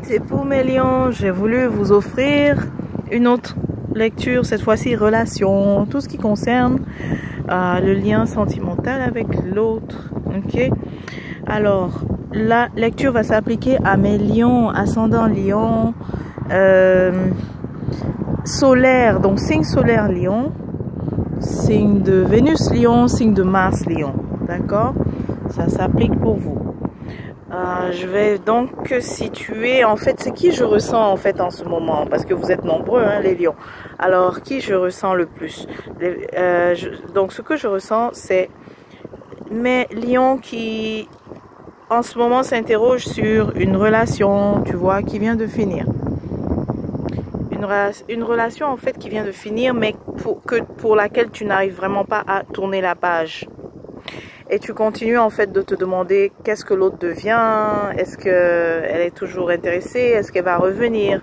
C'est pour mes lions, j'ai voulu vous offrir une autre lecture, cette fois-ci relation, tout ce qui concerne le lien sentimental avec l'autre. Ok, alors la lecture va s'appliquer à mes lions, ascendant lion, solaire, donc signe solaire lion, signe de Vénus lion, signe de Mars lion. D'accord, ça s'applique pour vous. Je vais donc situer en fait c'est qui je ressens en fait en ce moment, parce que vous êtes nombreux hein, les lions. Alors qui je ressens le plus? Donc ce que je ressens, c'est mes lions qui en ce moment s'interrogent sur une relation, tu vois, qui vient de finir. Une relation en fait qui vient de finir, mais pour laquelle tu n'arrives vraiment pas à tourner la page. Et tu continues en fait de te demander qu'est-ce que l'autre devient, est-ce qu'elle est toujours intéressée, est-ce qu'elle va revenir,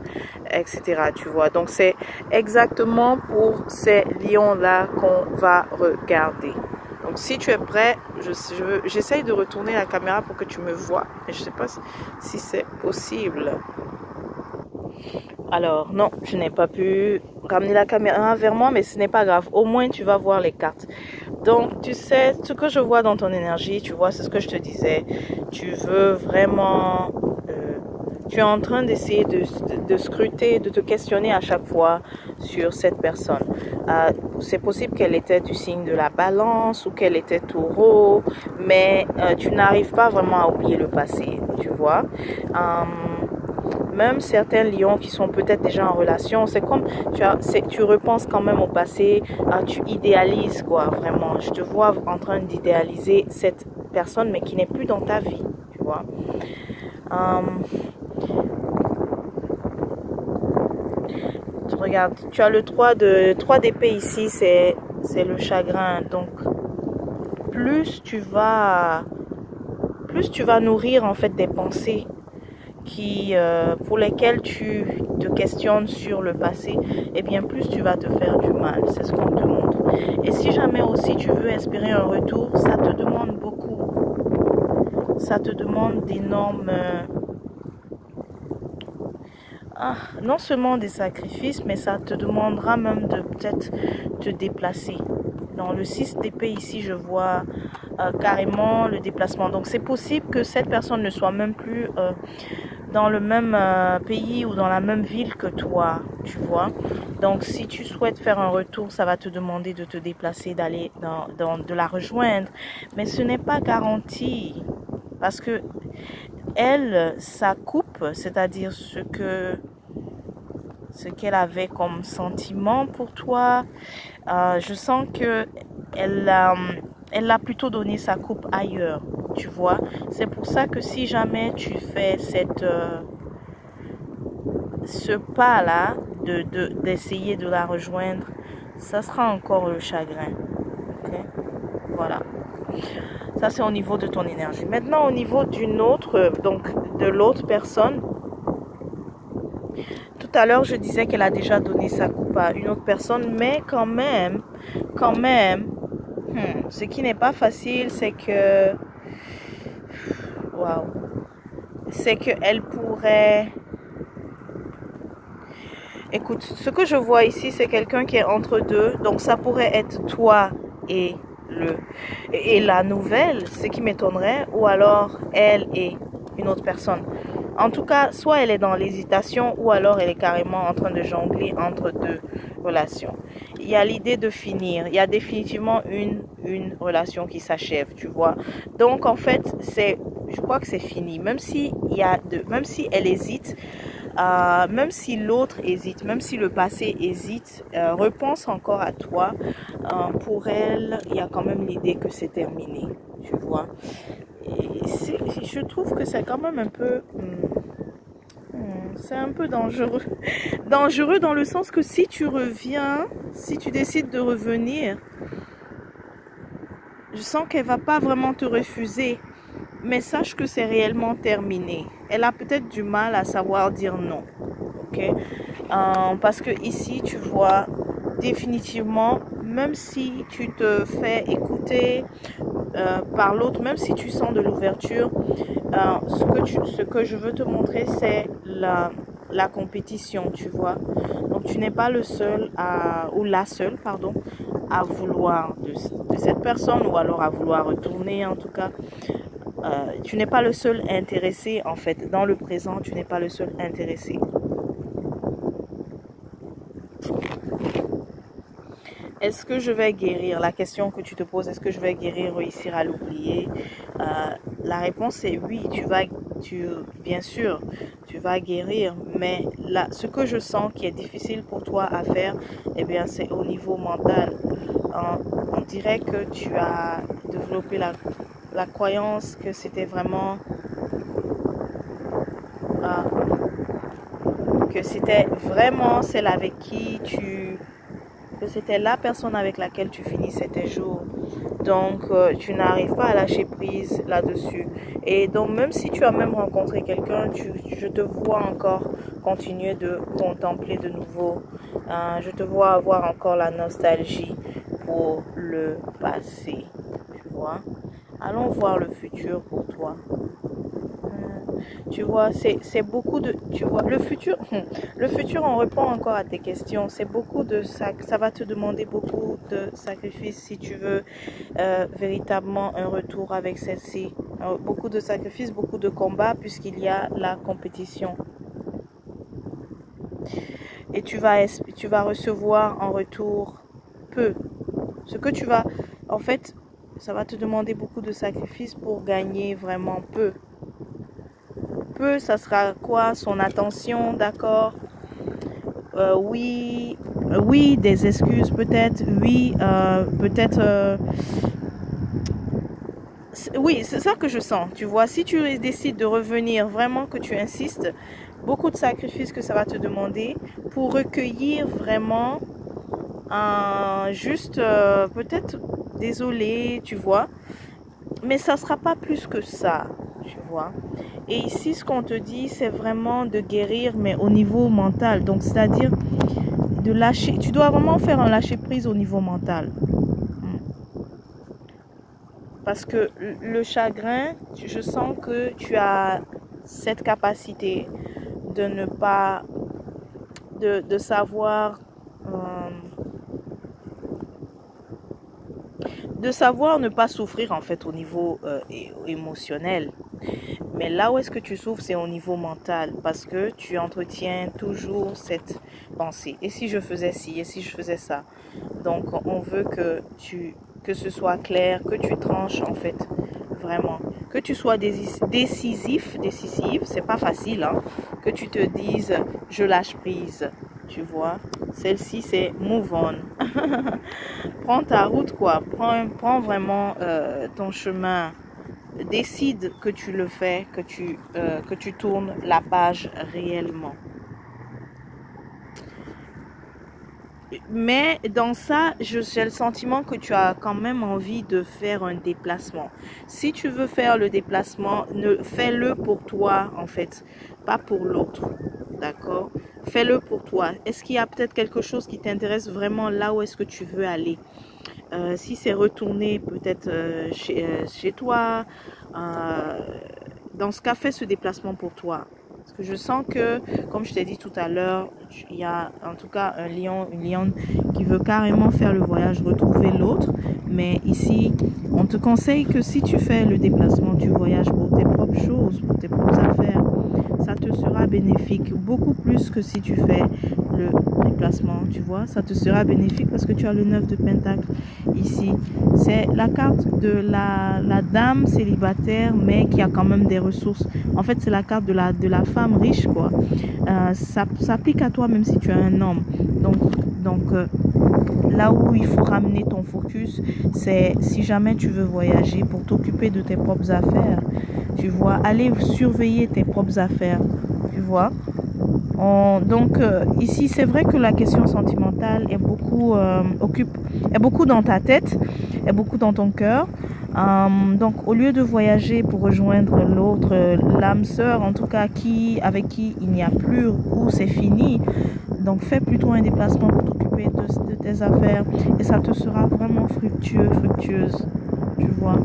etc. Tu vois, donc c'est exactement pour ces lions-là qu'on va regarder. Donc si tu es prêt, j'essaye de retourner la caméra pour que tu me vois, mais je ne sais pas si c'est possible. Alors non, je n'ai pas pu ramener la caméra vers moi, mais ce n'est pas grave. Au moins, tu vas voir les cartes. Donc, tu sais, ce que je vois dans ton énergie, tu vois, c'est ce que je te disais. Tu veux vraiment... tu es en train d'essayer de scruter, de te questionner à chaque fois sur cette personne. C'est possible qu'elle était du signe de la balance ou qu'elle était taureau, mais tu n'arrives pas vraiment à oublier le passé, tu vois. Même certains lions qui sont peut-être déjà en relation, c'est comme tu repenses quand même au passé, tu idéalises quoi, vraiment. Je te vois en train d'idéaliser cette personne, mais qui n'est plus dans ta vie, tu vois. Regarde, tu as le 3 d'épée ici, c'est le chagrin. Donc, plus tu vas nourrir en fait des pensées pour lesquelles tu te questionnes sur le passé, et bien plus tu vas te faire du mal. C'est ce qu'on te montre. Et si jamais aussi tu veux espérer un retour, ça te demande beaucoup. Ça te demande d'énormes... non seulement des sacrifices, mais ça te demandera même de peut-être te déplacer. Dans le 6 d'épée ici, je vois carrément le déplacement. Donc c'est possible que cette personne ne soit même plus dans le même pays ou dans la même ville que toi, tu vois. Donc si tu souhaites faire un retour, ça va te demander de te déplacer, d'aller de la rejoindre. Mais ce n'est pas garanti, parce que elle, sa coupe, c'est-à-dire ce qu'elle avait comme sentiment pour toi, je sens que elle a plutôt donné sa coupe ailleurs, tu vois. C'est pour ça que si jamais tu fais ce pas-là d'essayer de la rejoindre, ça sera encore le chagrin. Ok, voilà. Ça, c'est au niveau de ton énergie. Maintenant, au niveau d'une autre, donc de l'autre personne, tout à l'heure, je disais qu'elle a déjà donné sa coupe à une autre personne, mais quand même, ce qui n'est pas facile, c'est que, waouh, c'est qu'elle pourrait... Écoute, ce que je vois ici, c'est quelqu'un qui est entre deux, donc ça pourrait être toi et la nouvelle, ce qui m'étonnerait, ou alors elle et une autre personne. En tout cas, soit elle est dans l'hésitation, ou alors elle est carrément en train de jongler entre deux relations. Il y a l'idée de finir, il y a définitivement une relation qui s'achève, tu vois. Donc en fait, je crois que c'est fini, même si elle hésite. Même si l'autre hésite, même si le passé hésite, repense encore à toi, pour elle, il y a quand même l'idée que c'est terminé, tu vois. Et je trouve que c'est quand même un peu... c'est un peu dangereux. Dangereux dans le sens que si tu reviens, si tu décides de revenir, je sens qu'elle va pas vraiment te refuser. Mais sache que c'est réellement terminé. Elle a peut-être du mal à savoir dire non. Ok? Parce que ici, tu vois, définitivement, même si tu te fais écouter, par l'autre, même si tu sens de l'ouverture, ce que je veux te montrer, c'est la compétition, tu vois. Donc, tu n'es pas le seul ou la seule, pardon, à vouloir de cette personne ou alors à vouloir retourner, en tout cas. Tu n'es pas le seul intéressé, en fait. Dans le présent, tu n'es pas le seul intéressé. Est-ce que je vais guérir? La question que tu te poses, est-ce que je vais guérir, réussir à l'oublier? La réponse est oui, bien sûr, tu vas guérir. Mais là, ce que je sens qui est difficile pour toi à faire, eh bien, c'est au niveau mental. On dirait que tu as développé la croyance que c'était vraiment... que c'était vraiment celle avec qui que c'était la personne avec laquelle tu finissais tes jours. Donc, tu n'arrives pas à lâcher prise là-dessus. Et donc, même si tu as même rencontré quelqu'un, je te vois encore continuer de contempler de nouveau. Je te vois avoir encore la nostalgie pour le passé. Tu vois? Allons voir le futur pour toi. Tu vois, c'est beaucoup de... Tu vois, le futur, on répond encore à tes questions. C'est beaucoup de... Ça va te demander beaucoup de sacrifices si tu veux véritablement un retour avec celle-ci. Beaucoup de sacrifices, beaucoup de combats puisqu'il y a la compétition. Et tu vas recevoir en retour peu. Ce que tu vas... En fait, ça va te demander beaucoup de sacrifices pour gagner vraiment peu. Peu, ça sera quoi? Son attention, d'accord? Oui, des excuses peut-être. Oui, peut-être... oui, c'est ça que je sens. Tu vois, si tu décides de revenir, vraiment que tu insistes, beaucoup de sacrifices que ça va te demander pour recueillir vraiment juste peut-être désolé, tu vois. Mais ça ne sera pas plus que ça, tu vois. Et ici, ce qu'on te dit, c'est vraiment de guérir, mais au niveau mental. Donc, c'est-à-dire de lâcher. Tu dois vraiment faire un lâcher-prise au niveau mental. Parce que le chagrin, je sens que tu as cette capacité de ne pas... de savoir... de savoir ne pas souffrir en fait au niveau émotionnel. Mais là où est-ce que tu souffres, c'est au niveau mental parce que tu entretiens toujours cette pensée. Et si je faisais ci, et si je faisais ça? Donc on veut que ce soit clair, que tu tranches en fait vraiment. Que tu sois décisif, c'est pas facile, hein? Que tu te dises je lâche prise. Tu vois, celle-ci c'est move on. Prends ta route quoi, prends vraiment ton chemin. Décide que tu le fais, que tu tournes la page réellement. Mais dans ça, j'ai le sentiment que tu as quand même envie de faire un déplacement. Si tu veux faire le déplacement, fais-le pour toi en fait, pas pour l'autre. D'accord? Fais-le pour toi. Est-ce qu'il y a peut-être quelque chose qui t'intéresse vraiment là où est-ce que tu veux aller? Si c'est retourner peut-être chez toi, dans ce cas, fais ce déplacement pour toi. Parce que je sens que, comme je t'ai dit tout à l'heure, il y a en tout cas un lion, une lionne qui veut carrément faire le voyage, retrouver l'autre. Mais ici, on te conseille que si tu fais le déplacement, tu voyages pour tes propres choses, pour tes propres affaires, ça te sera bénéfique beaucoup plus que si tu fais le déplacement, tu vois. Ça te sera bénéfique parce que tu as le 9 de Pentacle ici. C'est la carte de la dame célibataire mais qui a quand même des ressources. En fait, c'est la carte de la femme riche, quoi. Ça s'applique à toi même si tu es un homme. Donc là où il faut ramener ton focus, c'est si jamais tu veux voyager pour t'occuper de tes propres affaires, tu vois, aller surveiller tes propres affaires, tu vois. Donc ici, c'est vrai que la question sentimentale est beaucoup dans ta tête, est beaucoup dans ton cœur. Donc au lieu de voyager pour rejoindre l'autre, l'âme sœur en tout cas avec qui il n'y a plus ou c'est fini, donc fais plutôt un déplacement pour t'occuper de tes affaires et ça te sera vraiment fructueuse, tu vois.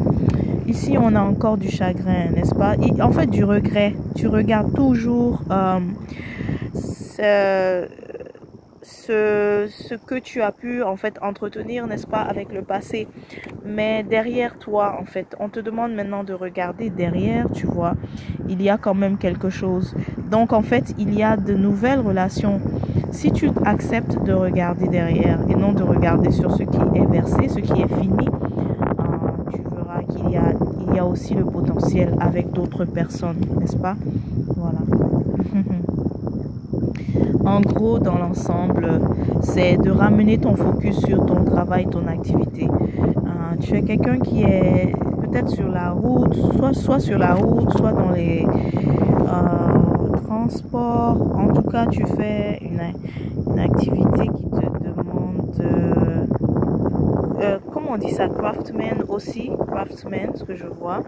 Ici, on a encore du chagrin, n'est-ce pas? Et, en fait, du regret. Tu regardes toujours ce que tu as pu en fait entretenir, n'est-ce pas, avec le passé. Mais derrière toi, en fait, on te demande maintenant de regarder derrière, tu vois. Il y a quand même quelque chose. Donc, en fait, il y a de nouvelles relations. Si tu acceptes de regarder derrière et non de regarder sur ce qui est versé, ce qui est fini, tu verras il y a aussi le potentiel avec d'autres personnes, n'est-ce pas? Voilà. En gros, dans l'ensemble, c'est de ramener ton focus sur ton travail, ton activité. Tu es quelqu'un qui est peut-être sur la route, soit sur la route, soit dans les transports. En tout cas, tu fais une activité qui te demande, comment on dit ça, craftsman aussi, craftsman, ce que je vois.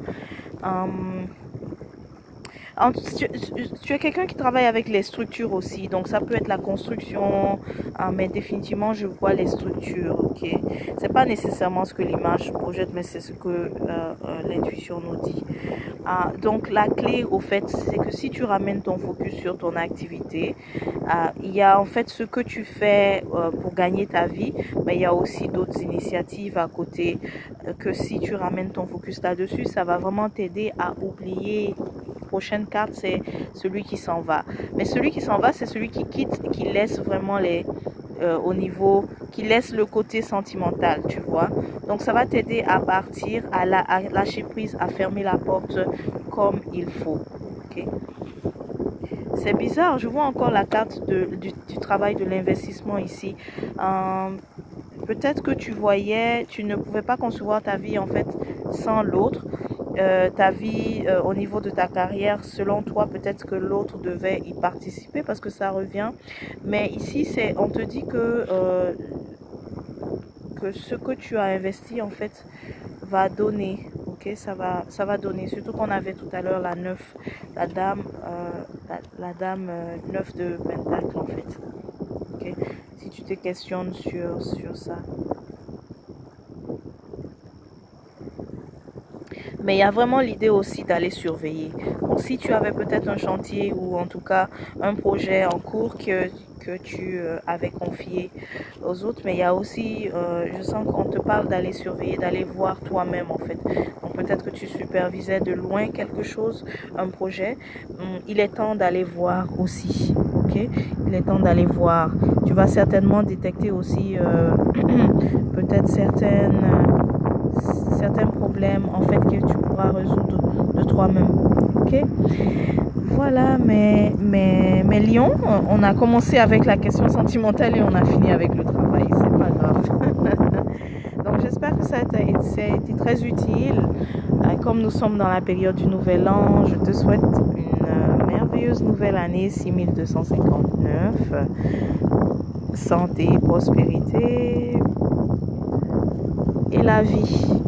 Tu es quelqu'un qui travaille avec les structures aussi, donc ça peut être la construction, mais définitivement je vois les structures, ok. C'est pas nécessairement ce que l'image projette, mais c'est ce que l'intuition nous dit. Donc la clé au fait, c'est que si tu ramènes ton focus sur ton activité, il y a en fait ce que tu fais pour gagner ta vie, mais il y a aussi d'autres initiatives à côté que si tu ramènes ton focus là-dessus, ça va vraiment t'aider à oublier. Prochaine carte, c'est celui qui s'en va. Mais celui qui s'en va, c'est celui qui quitte, qui laisse vraiment au niveau, qui laisse le côté sentimental, tu vois. Donc, ça va t'aider à partir, à lâcher prise, à fermer la porte comme il faut. Ok. C'est bizarre, je vois encore la carte du travail de l'investissement ici. Peut-être que tu ne pouvais pas concevoir ta vie en fait sans l'autre. Ta vie au niveau de ta carrière, selon toi, peut-être que l'autre devait y participer parce que ça revient. Mais ici, on te dit que ce que tu as investi en fait va donner. Ok, ça va donner. Surtout qu'on avait tout à l'heure la 9, la dame 9 de pentacle en fait. Ok, si tu te questionnes sur ça. Mais il y a vraiment l'idée aussi d'aller surveiller. Donc si tu avais peut-être un chantier ou en tout cas un projet en cours que tu avais confié aux autres, mais il y a aussi, je sens qu'on te parle d'aller surveiller, d'aller voir toi-même en fait. Donc peut-être que tu supervisais de loin quelque chose, un projet. Il est temps d'aller voir aussi. Ok, il est temps d'aller voir. Tu vas certainement détecter aussi peut-être certains problèmes en fait que tu pourras résoudre de toi-même. Ok, voilà. Mais Lion, on a commencé avec la question sentimentale et on a fini avec le travail, c'est pas grave. Donc j'espère que ça a été très utile. Comme nous sommes dans la période du nouvel an, je te souhaite une merveilleuse nouvelle année 6259. Santé, prospérité et la vie.